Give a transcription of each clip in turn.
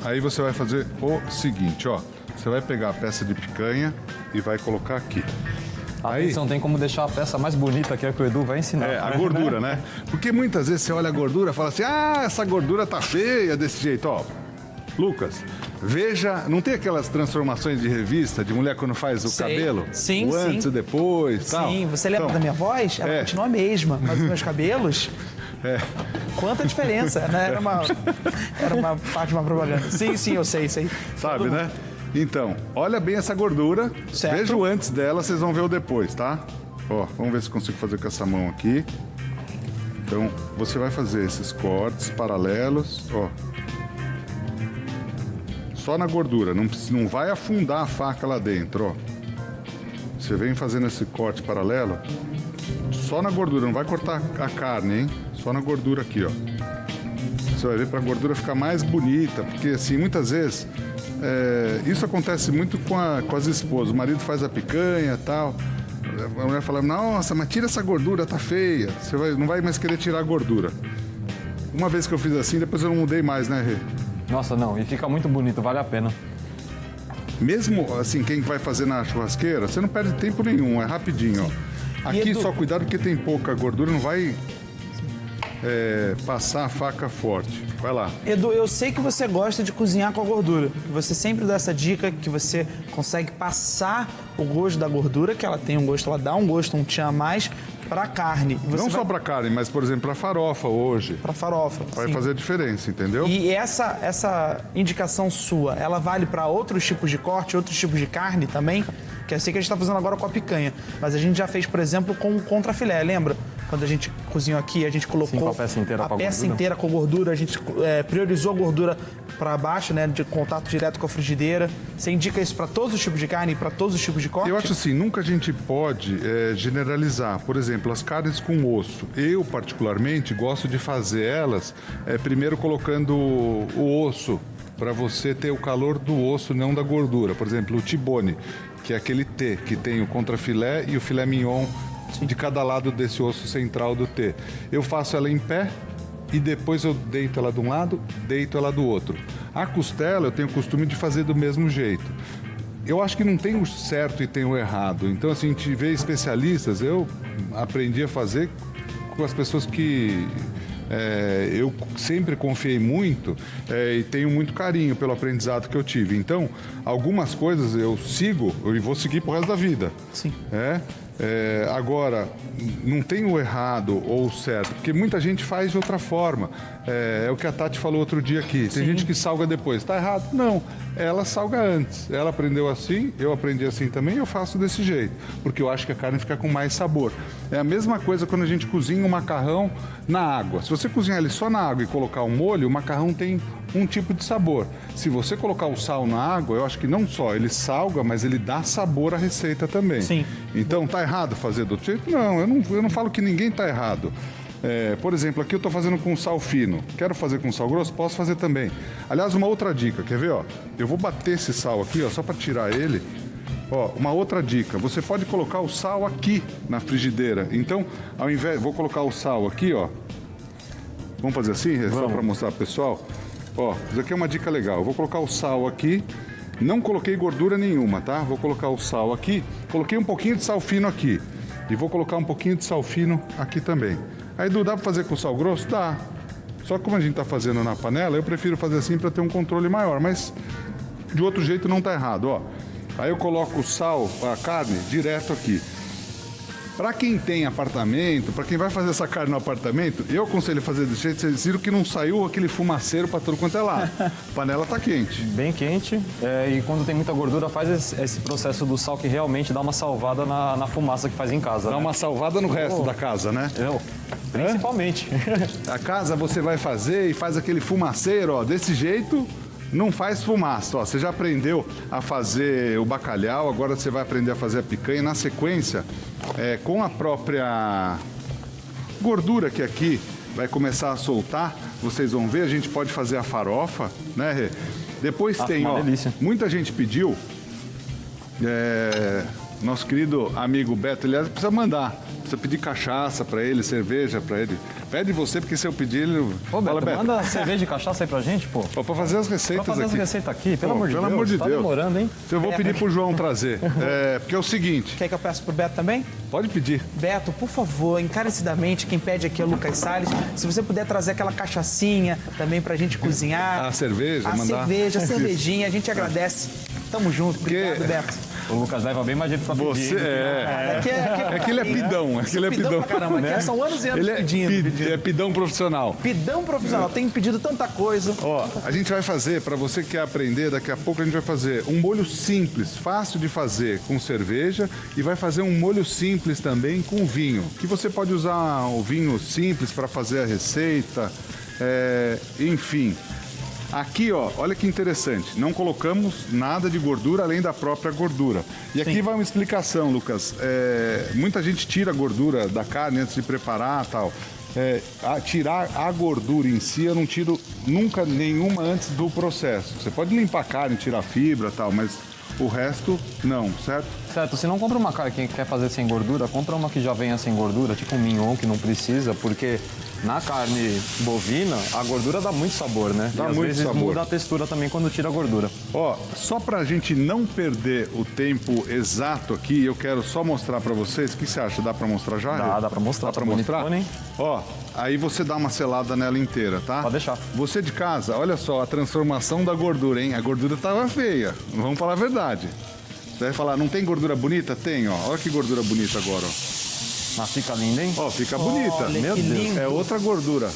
Aí você vai fazer o seguinte, ó. Você vai pegar a peça de picanha e vai colocar aqui. Aí não tem como deixar a peça mais bonita que é que o Edu vai ensinar. É, a gordura, né? Porque muitas vezes você olha a gordura e fala assim, ah, essa gordura tá feia desse jeito, ó. Lucas, veja, não tem aquelas transformações de revista de mulher quando faz o cabelo? Sim, o antes e depois, tal. Sim, você lembra Então, da minha voz? Ela continua a mesma, mas os meus cabelos... Quanta diferença, né? Era uma parte de uma propaganda. Sim, eu sei. Sabe, né? Então, olha bem essa gordura. Certo. Veja o antes dela, vocês vão ver o depois, tá? Ó, vamos ver se consigo fazer com essa mão aqui. Então, você vai fazer esses cortes paralelos, ó. Só na gordura, não vai afundar a faca lá dentro, ó. Você vem fazendo esse corte paralelo, só na gordura, não vai cortar a carne, hein? Só na gordura aqui, ó. Você vai ver para a gordura ficar mais bonita, porque assim, muitas vezes, isso acontece muito com as esposas. O marido faz a picanha e tal, a mulher fala, nossa, mas tira essa gordura, tá feia. Você não vai mais querer tirar a gordura. Uma vez que eu fiz assim, depois eu não mudei mais, né, Rê? Nossa, não, e fica muito bonito, vale a pena. Mesmo assim, quem vai fazer na churrasqueira, você não perde tempo nenhum, é rapidinho, ó. Aqui Edu... só cuidado porque tem pouca gordura, não vai passar a faca forte. Vai lá. Edu, eu sei que você gosta de cozinhar com a gordura. Que você sempre dá essa dica que você consegue passar o gosto da gordura, que ela tem um gosto, ela dá um gosto, um tchan a mais pra carne. Não só pra carne, mas, por exemplo, pra farofa hoje. Pra farofa. Vai sim. fazer a diferença, entendeu? E essa indicação sua, ela vale para outros tipos de corte, outros tipos de carne também? Que eu sei que a gente está fazendo agora com a picanha, mas a gente já fez, por exemplo, com o contrafilé, lembra? Quando a gente cozinhou aqui, a gente colocou Sim, com a peça inteira com a gordura. inteira com gordura, a gente priorizou a gordura para baixo, né, de contato direto com a frigideira. Você indica isso para todos os tipos de carne e para todos os tipos de corte? Eu acho assim, nunca a gente pode generalizar. Por exemplo, as carnes com osso. Eu, particularmente, gosto de fazer elas primeiro colocando o osso, para você ter o calor do osso, não da gordura. Por exemplo, o T-bone, que é aquele T, que tem o contrafilé e o filé mignon de cada lado desse osso central do T. Eu faço ela em pé e depois eu deito ela de um lado, deito ela do outro. A costela eu tenho o costume de fazer do mesmo jeito. Eu acho que não tem o certo e tem o errado. Então, assim, a gente vê especialistas, eu aprendi a fazer com as pessoas que eu sempre confiei muito e tenho muito carinho pelo aprendizado que eu tive. Então, algumas coisas eu sigo e vou seguir pro resto da vida. Sim. Agora, não tem o errado ou o certo, porque muita gente faz de outra forma. É o que a Tati falou outro dia aqui. Tem gente que salga depois. Tá errado? Não. Ela salga antes. Ela aprendeu assim, eu aprendi assim também, eu faço desse jeito. Porque eu acho que a carne fica com mais sabor. É a mesma coisa quando a gente cozinha um macarrão na água. Se você cozinhar ele só na água e colocar um molho, o macarrão tem um tipo de sabor. Se você colocar o sal na água, eu acho que não só ele salga, mas ele dá sabor à receita também. Sim. Então, tá errado fazer do outro jeito? Não, eu não falo que ninguém tá errado. Por exemplo, aqui eu tô fazendo com sal fino. Quero fazer com sal grosso? Posso fazer também. Aliás, uma outra dica, quer ver, ó? Eu vou bater esse sal aqui, ó, só para tirar ele. Ó, uma outra dica, você pode colocar o sal aqui na frigideira. Então, ao invés, vou colocar o sal aqui, ó. Vamos fazer assim, só para mostrar pro pessoal? Ó, isso aqui é uma dica legal. Eu vou colocar o sal aqui. Não coloquei gordura nenhuma, tá? Vou colocar o sal aqui. Coloquei um pouquinho de sal fino aqui. E vou colocar um pouquinho de sal fino aqui também. Aí, Edu, dá pra fazer com sal grosso? Dá. Só que como a gente tá fazendo na panela, eu prefiro fazer assim para ter um controle maior. Mas de outro jeito não tá errado, ó. Aí eu coloco o sal, a carne, direto aqui. Para quem tem apartamento, para quem vai fazer essa carne no apartamento, eu aconselho fazer desse jeito. Vocês viram que não saiu aquele fumaceiro para tudo quanto é lado. A panela tá quente. Bem quente, e quando tem muita gordura faz esse processo do sal que realmente dá uma salvada na fumaça que faz em casa. Dá uma salvada no resto da casa, né? Principalmente. A casa você vai fazer e faz aquele fumaceiro, ó, desse jeito. Não faz fumaça, ó. Você já aprendeu a fazer o bacalhau, agora você vai aprender a fazer a picanha. Na sequência, com a própria gordura que aqui vai começar a soltar, vocês vão ver, a gente pode fazer a farofa, né, Rê? Depois tem, ó, delícia. muita gente pediu, nosso querido amigo Beto, aliás, precisa mandar, precisa pedir cachaça para ele, cerveja para ele. Pede você, porque se eu pedir, ele... Ô, Beto, Fala, Beto. manda cerveja e cachaça aí pra gente, pô. Ó, pra fazer as receitas Pra fazer aqui. as receitas aqui, pelo Pô, amor de pelo Deus. amor de tá Deus. demorando, hein? Eu vou pedir pro João trazer. Porque é o seguinte, Quer que eu peça pro Beto também? pode pedir. Beto, por favor, encarecidamente, quem pede aqui é o Lucas Salles. Se você puder trazer aquela cachaçinha também pra gente cozinhar. A cerveja, a mandar. cerveja, a cervejinha, a gente agradece. Tamo junto, obrigado, Que- Beto. O Lucas leva bem mais jeito pra pedir. Você é... Aqui É que ele é pidão, é que ele é pidão. pra caramba, aqui são anos e anos Ele é, pedindo. é pidão profissional. Pidão profissional, tem pedido tanta coisa. Ó, a gente vai fazer, para você que quer aprender, daqui a pouco a gente vai fazer um molho simples, fácil de fazer com cerveja e vai fazer um molho simples também com vinho. Que você pode usar o vinho simples para fazer a receita, enfim. Aqui, ó, olha que interessante, não colocamos nada de gordura além da própria gordura. E aqui vai uma explicação, Lucas. Muita gente tira a gordura da carne antes de preparar e tal. Tirar a gordura em si, eu não tiro nunca nenhuma antes do processo. Você pode limpar a carne, tirar a fibra e tal, mas o resto não, certo? Certo, se não compra uma carne que quer fazer sem gordura, compra uma que já venha sem gordura, tipo um mignon que não precisa, porque na carne bovina a gordura dá muito sabor, né? Dá e às muito vezes sabor. muda a textura também quando tira a gordura. Ó, só pra gente não perder o tempo exato aqui, eu quero só mostrar pra vocês. O que você acha? Dá pra mostrar já? Dá pra mostrar, Dá pra tá mostrar? bonitona, hein? Ó, aí você dá uma selada nela inteira, tá? Pode deixar. Você de casa, olha só a transformação da gordura, hein? A gordura tava feia, vamos falar a verdade. Você vai falar, não tem gordura bonita? Tem, ó. Olha que gordura bonita agora, ó. Ah, fica linda, hein? Ó, fica bonita. Olha, Meu que Deus, lindo. é outra gordura.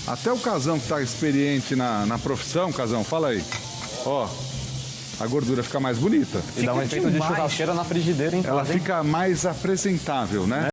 Até o Casão que tá experiente na profissão, Casão, fala aí. Ó, a gordura fica mais bonita. E dá um Fica efeito de demais. churrasqueira na frigideira, hein? Ela fica mais apresentável, né?